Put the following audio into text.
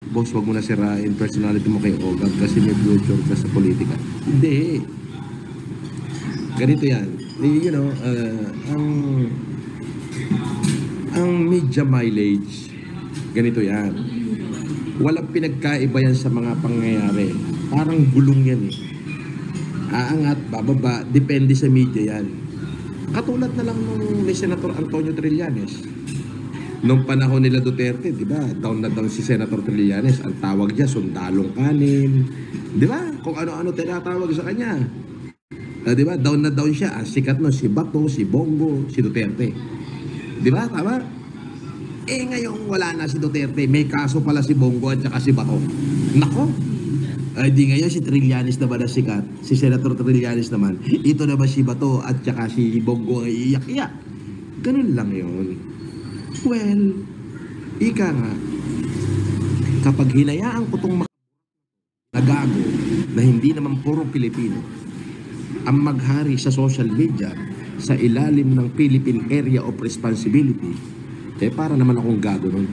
boss, wag mo na sirain personality mo kay Ogab kasi may future ka sa politika. Hindi. Ganito yan. You know, ang media mileage, ganito yan. Walang pinagkaiba yan sa mga pangyayari. Parang gulong yan eh. Aangat, bababa, depende sa media yan. Katulad na lang nung ni Senator Antonio Trillanes. Nung panahon nila Duterte, di ba? Down na down si Senator Trillanes. Ang tawag niya, sundalong kanin. Di ba? Kung ano-ano tinatawag sa kanya. Di ba? Down na down siya. Ang sikat no, si Bato, si Bongo, si Duterte. Di ba? Tama? Eh ngayong wala na si Duterte, may kaso pala si Bongo at saka si Bato. Nako! Ay di ngayon si Trillanes na ba na sikat? Si Senator Trillanes naman. Ito na ba si Bato at saka si Bongo ang iiyak-iyak? Ganun lang yun. Well, ika nga, kapag hinayaan ko itong nagago na hindi naman puro Pilipino ang maghari sa social media sa ilalim ng Philippine Area of Responsibility, eh para naman akong gago nun.